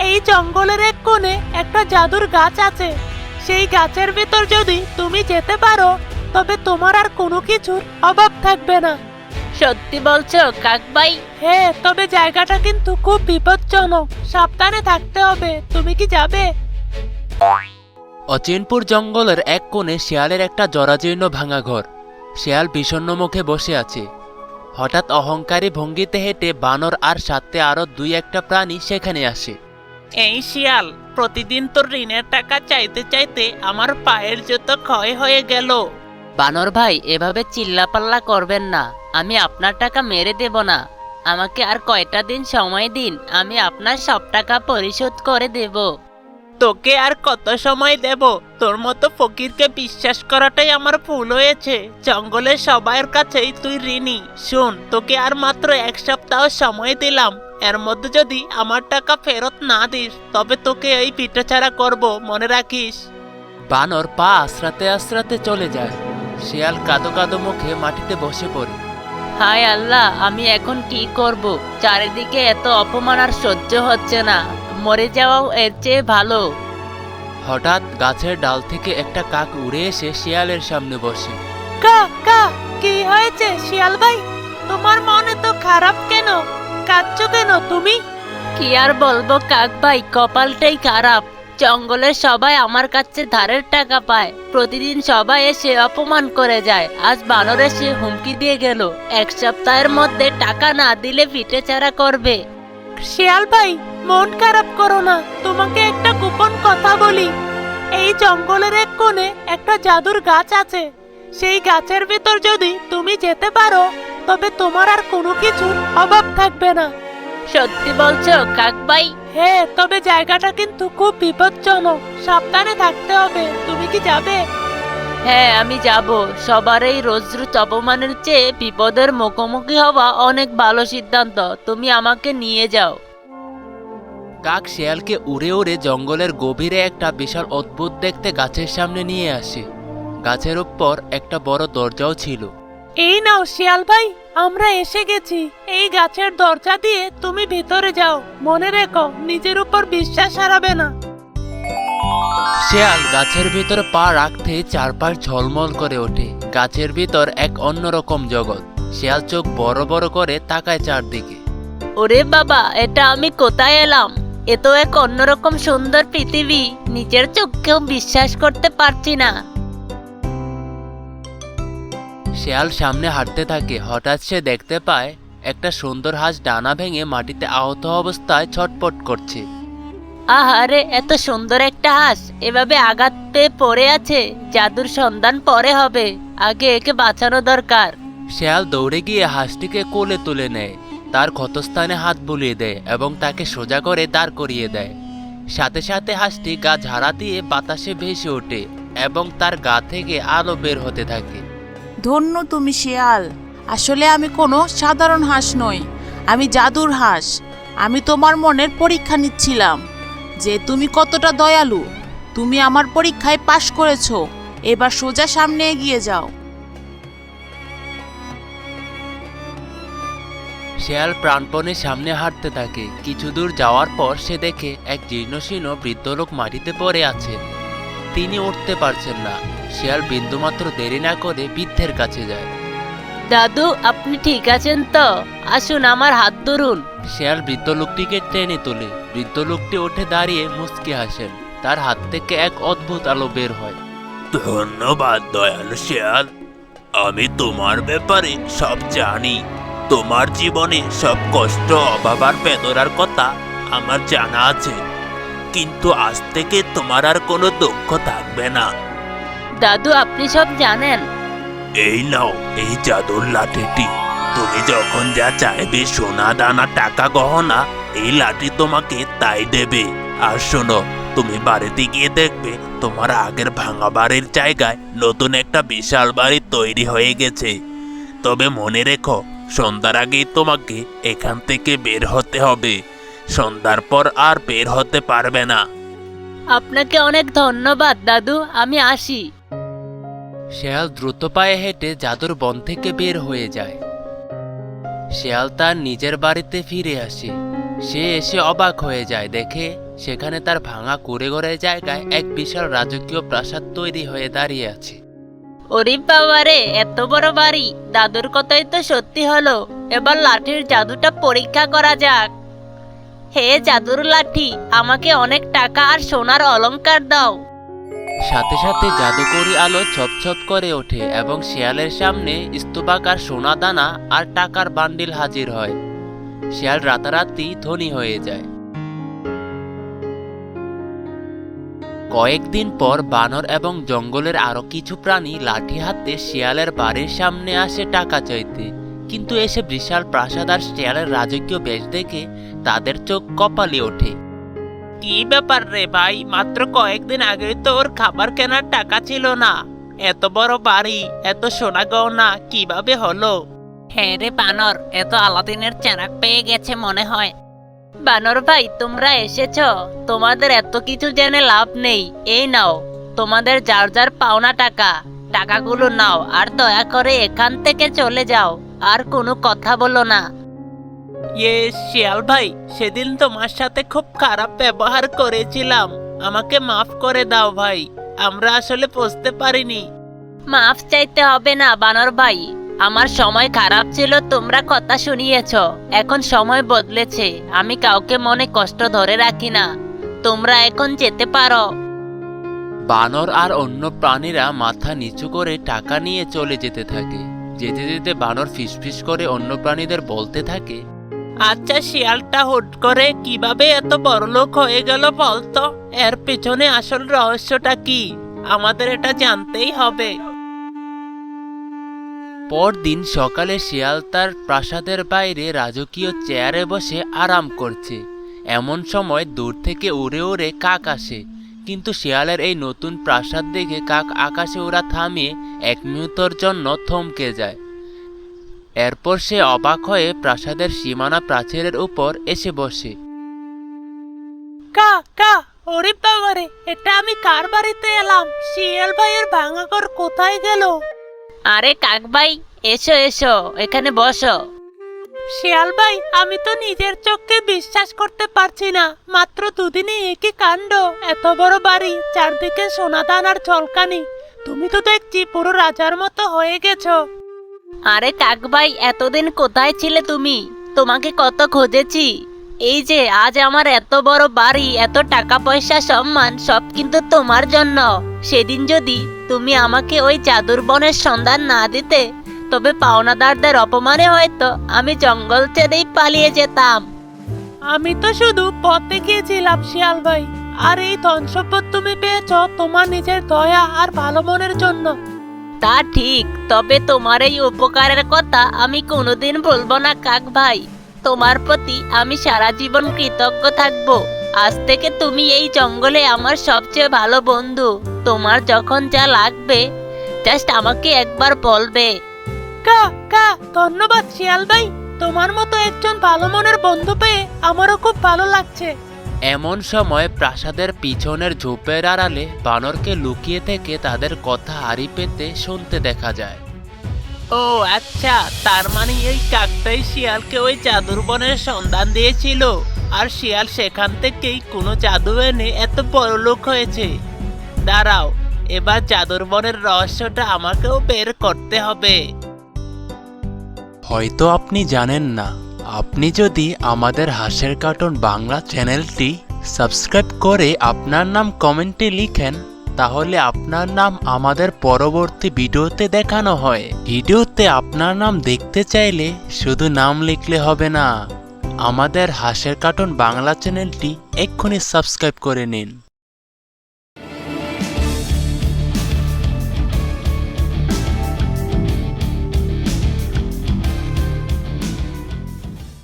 এই জঙ্গলের এক কোণে একটা জাদুর গাছ আছে। সেই গাছের ভিতর যদি তুমি যেতে পারো তবে তোমার আর কোনো কিছুর অভাব থাকবে না। সত্যি বলছো কাক ভাই? হ্যাঁ, তবে জায়গাটা কিন্তু খুব বিপজ্জনক, সাবধানে থাকতে হবে। তুমি কি যাবে? অচিনপুর জঙ্গলের এক কোণে শিয়ালের একটা জরাজীর্ণ ভাঙা ঘর। শিয়াল বিষণ্ণ মুখে বসে আছে। হঠাৎ অহংকারী ভঙ্গিতে হেঁটে বানর আর সাথে আরো দুই একটা প্রাণী সেখানে আসে। এই শিয়াল, প্রতিদিন তোর ঋণের টাকা চাইতে চাইতে আমার পায়ের জুতো ক্ষয় হয়ে গেল। বানর ভাই, এভাবে চিল্লাপাল্লা করবেন না। আমি আপনার টাকা মেরে দেব না। আমাকে আর কয়টা দিন সময় দিন, আমি আপনার সব টাকা পরিশোধ করে দেব। তোকে আর কত সময় দেব? তোর মতো ফকিরকে বিশ্বাস করাটাই আমার ভুল হয়েছে। জঙ্গলের সবার কাছেই তুই ঋণী। শোন, তোকে আর মাত্র এক সপ্তাহ সময় দিলাম। এর মধ্যে যদি আমার টাকা ফেরত না দিস তবে তোকে এই পিঠাচারা করব, মনে রাখিস। বানর পা আশ্রাতে আশ্রাতে চলে যায়। শিয়াল কাঁদো কাঁদো মুখে মাটিতে বসে পড়ে। হায় আল্লাহ, আমি এখন কি করব? চারিদিকে এত অপমান আর সহ্য হচ্ছে না। মরে যাওয়াও এর চেয়ে ভালো। হঠাৎ গাছের ডাল থেকে একটা কাক উড়ে এসে শিয়ালের সামনে বসে। কা কা কি হয়েছে শিয়াল ভাই? তোমার মনে তো খারাপ কেন? কাঁদছো কেন তুমি? কি আর বলবো কাক ভাই, কপালটাই খারাপ। জঙ্গলের সবাই আমার কাছে ধারের টাকা পায়। প্রতিদিন সবাই এসে অপমান করে যায়। আজ বানর এসে হুমকি দিয়ে গেল, এক সপ্তাহের মধ্যে টাকা না দিলে পিঠেচারা করবে। শিয়াল ভাই, মন খারাপ করো না। তোমাকে একটা গোপন কথা বলি। এই জঙ্গলের এক কোণে একটা জাদুর গাছ আছে। সেই গাছের ভিতর যদি তুমি যেতে পারো তবে তোমার আর কোনো কিছুর অভাব থাকবে না। সত্যি বলছো কাক ভাই? হ্যাঁ, তবে জায়গাটা কিন্তু খুব বিপজ্জনক, সাবধানে থাকতে হবে। তুমি কি যাবে? হ্যাঁ, আমি যাব। সবার এই রোজ রোজ অপমানের চেয়ে বিপদের মুখোমুখি হওয়া অনেক ভালো সিদ্ধান্ত। তুমি আমাকে নিয়ে যাও। কাক শিয়ালকে উড়ে উড়ে জঙ্গলের গভীরে একটা বিশাল অদ্ভুত দেখতে গাছের সামনে নিয়ে আসে। গাছের উপর একটা বড় দরজাও ছিল। এই নাও শিয়াল ভাই, আমরা এসে গেছি। এই গাছের দরজা দিয়ে তুমি ভিতরে যাও। মনে রেখো, নিজের উপর বিশ্বাস হারাবে না। শিয়াল গাছের ভিতর পা রাখতেই চারপাশ ঝলমল করে ওঠে। গাছের ভিতর এক অন্যরকম জগৎ। শিয়াল চোখ বড় বড় করে তাকায় চারদিকে। ওরে বাবা, এটা আমি কোথায় এলাম? এ তো এক অন্যরকম সুন্দর পৃথিবী। নিজের চোখকেও বিশ্বাস করতে পারছি না। শিয়াল সামনে হাঁটতে থাকে। হঠাৎ সে দেখতে পায় একটা সুন্দর হাঁস ডানা ভেঙে মাটিতে আহত অবস্থায় ছটপট করছে। আহারে, এত সুন্দর একটা হাঁস এভাবে আঘাত পেয়ে পড়ে আছে। জাদুর সন্ধান পরে হবে, আগে একে বাঁচানো দরকার। শিয়াল দৌড়ে গিয়ে হাঁসটিকে কোলে তুলে নেয়, তার ক্ষতস্থানে হাত বুলিয়ে দেয় এবং তাকে সোজা করে দাঁড় করিয়ে দেয়। সাথে সাথে হাঁসটি গা ঝাড়া দিয়ে বাতাসে ভেসে ওঠে এবং তার গা থেকে আলো বের হতে থাকে। ধন্য তুমি শিয়াল। আসলে আমি কোনো সাধারণ হাঁস নই, আমি জাদুর হাঁস। আমি তোমার মনের পরীক্ষা নিচ্ছিলাম যে তুমি কতটা দয়ালু। তুমি আমার পরীক্ষায় পাশ করেছো। এবার সোজা সামনে এগিয়ে যাও। শিয়াল প্রাণপণে সামনে হাঁটতে থাকে। কিছু দূর যাওয়ার পর সে দেখে এক জীর্ণশীর্ণ বৃদ্ধ লোক মাটিতে পড়ে আছে। তিনি উঠতে পারছেন না। শিয়াল বিন্দুমাত্র দেরি না করে বৃদ্ধের কাছে যায়। দাদু, আপনি ঠিক আছেন তো? আসুন, আমার হাত ধরুন। শিয়াল বৃদ্ধ লোকটিকে টেনে তোলে। বৃদ্ধ লোকটি উঠে দাঁড়িয়ে মুচকি হাসেন। তার হাত থেকে এক অদ্ভুত আলো বের হয়। ধন্যবাদ দয়ালু শিয়াল। আমি তোমার ব্যাপারে সব জানি। তোমার জীবনে সব কষ্ট, অভাব আর বেদনার কথা আমার জানা আছে। কিন্তু আজ থেকে তোমার আর কোনো দুঃখ থাকবে না। দাদু, আপনি সব জানেন? এই নাও এই জাদুর লাঠিটি। তুমি যখন যা চাইবে, সোনা দানা টাকা গহনা, এই লাঠি তোমাকে তাই দেবে। আর শোনো, তুমি বাড়িতে গিয়ে দেখবে তোমার আগের ভাঙা বাড়ির জায়গায় নতুন একটা বিশাল বাড়ি তৈরি হয়ে গেছে। তবে মনে রেখো, সন্ধ্যার আগেই তোমাকে এখান থেকে বের হতে হবে। সন্ধ্যার পর আর বের হতে পারবে না। আপনাকে অনেক ধন্যবাদ দাদু, আমি আসি। শিয়াল দ্রুত পায়ে হেঁটে জাদুর বন থেকে বের হয়ে যায়। শিয়াল তার নিজের বাড়িতে ফিরে আসে। সে এসে অবাক হয়ে যায়, দেখে সেখানে তার ভাঙা কুঁড়েঘরের জায়গায় এক বিশাল রাজকীয় প্রাসাদ তৈরি হয়ে দাঁড়িয়ে আছে। ওরে বাবারে, এত বড় বাড়ি! দাদুর কথাই তো সত্যি হলো। এবার লাঠির জাদুটা পরীক্ষা করা যাক। হে জাদুর লাঠি, আমাকে অনেক টাকা আর সোনার অলংকার দাও। সাথে সাথে জাদুকরি আলো ছপছপ করে ওঠে এবং শিয়ালের সামনে স্তূপাকার সোনা দানা আর টাকার বান্ডিল হাজির হয়। শিয়াল রাতারাতি ধনী হয়ে যায়। কয়েকদিন পর বানর এবং জঙ্গলের আরো কিছু প্রাণী লাঠি হাতে শিয়ালের বাড়ির সামনে আসে টাকা চাইতে, কিন্তু এসে বিশাল প্রাসাদ আর শিয়ালের রাজকীয় বেশ দেখে তাদের চোখ কপালে ওঠে। কি ব্যাপার রে ভাই, মাত্র কয়েকদিন আগে তো ওর খাবার কেনার টাকা ছিল না, এত বড় বাড়ি, এত সোনা গয়না কিভাবে হলো? হ্যাঁ রে বানর, এত আলাদিনের চেরাক পেয়ে গেছে মনে হয়। বানর ভাই, তোমরা এসেছো, তোমাদের এত কিছু জেনে লাভ নেই। এই নাও তোমাদের যার যার পাওনা টাকা, টাকাগুলো নাও আর দয়া করে এখান থেকে চলে যাও, আর কোনো কথা বলো না। শিয়াল ভাই, সেদিন তোমার সাথে খুব খারাপ ব্যবহার করেছিলাম, আমাকে মাফ করে দাও ভাই, আমরা আসলে বুঝতে পারিনি। মাফ চাইতে হবে না বানর ভাই, আমার সময় খারাপ ছিল, তোমরা কথা শুনিয়েছ, এখন সময় বদলেছে, আমি কাউকে মনে কষ্ট ধরে রাখি না, তোমরা এখন যেতে পারো। বানর আর অন্য প্রাণীরা মাথা নিচু করে টাকা নিয়ে চলে যেতে থাকে। যেতে যেতে বানর ফিসফিস করে অন্য প্রাণীদের বলতে থাকে, আচ্ছা, শিয়ালটা হুট করে কিভাবে এত বড়লোক হয়ে গেল বলতো? এর পেছনে আসল রহস্যটা কি? আমাদের এটা জানতেই হবে। পরদিন সকালে শিয়াল তার প্রাসাদের বাইরে রাজকীয় চেয়ারে বসে আরাম করছে। এমন সময় দূর থেকে উড়ে উড়ে কাক আসে, কিন্তু শিয়ালের এই নতুন প্রাসাদ দেখে কাক আকাশে ওড়া থামিয়ে এক মুহূর্তের জন্য থমকে যায়। এরপর সে অবাক হয়ে প্রাসাদের সীমানা প্রাচীরের উপর এসে বসে। কা কা ওরে বাবারে, এটা আমি কার বাড়িতে এলাম? শিয়াল ভাইয়ের ভাঙা ঘর কোথায় গেল? আরে কাক ভাই, এসো এসো, এখানে বসো। শিয়াল ভাই, আমি তো নিজের চোখকে বিশ্বাস করতে পারছি না, মাত্র দুদিনে একই কাণ্ড, এত বড় বাড়ি, চারদিকে সোনাদান আর ঝলকানি, তুমি তো দেখছি পুরো রাজার মতো হয়ে গেছো। আরে কাক ভাই, এতদিন কোথায় ছিলে তুমি? তোমাকে কত খুঁজেছি। এই যে আজ আমার এত বড় বাড়ি, এত টাকা পয়সা, সম্মান, সব কিন্তু তোমার জন্য। সেদিন যদি তুমি আমাকে ওই জাদুর বনের সন্ধান না দিতে, তবে পাওনাদারদের অপমানে হয়তো আমি জঙ্গল ছেড়েই পালিয়ে যেতাম। আমি তো শুধু পথে গিয়েছিলাম শিয়াল ভাই, আর এই ধন সম্পদ তুমি পেয়েছো তোমার নিজের দয়া আর ভালো মনের জন্য। তা ঠিক, তবে তোমার এই উপকারের কথা আমি কোনোদিন বলবো না কাক ভাই। তোমার প্রতি আমি সারা জীবন কৃতজ্ঞ থাকবো। আজ থেকে তুমি এই জঙ্গলে আমার সবচেয়ে ভালো বন্ধু। তোমার যখন যা লাগবে জাস্ট আমাকে একবার বলবে। কা কা ধন্যবাদ শিয়াল ভাই, তোমার মতো একজন ভালো মনের বন্ধু পেয়ে আমারও খুব ভালো লাগছে। এমন সময় প্রাসাদের পিছনের ঝোপের আড়ালে বানরকে লুকিয়ে থেকে তাদের কথা হারি পেতে শুনতে দেখা যায়। ও আচ্ছা, তার মানে এই কাকটাই শিয়ালকে ওই জাদুর বনের সন্ধান দিয়েছিল, আর শিয়াল সেখান থেকেই কোনো জাদু এনে এত বড় লোক হয়েছে। দাঁড়াও, এবার জাদুর বনের রহস্যটা আমাকেও বের করতে হবে। হয়তো আপনি জানেন না, আপনি যদি আমাদের হাসির কার্টুন বাংলা চ্যানেলটি সাবস্ক্রাইব করে আপনার নাম কমেন্টে লিখেন, তাহলে আপনার নাম আমাদের পরবর্তী ভিডিওতে দেখানো হয়। ভিডিওতে আপনার নাম দেখতে চাইলে শুধু নাম লিখলে হবে না, আমাদের হাসির কার্টুন বাংলা চ্যানেলটি এক্ষুনি সাবস্ক্রাইব করে নিন।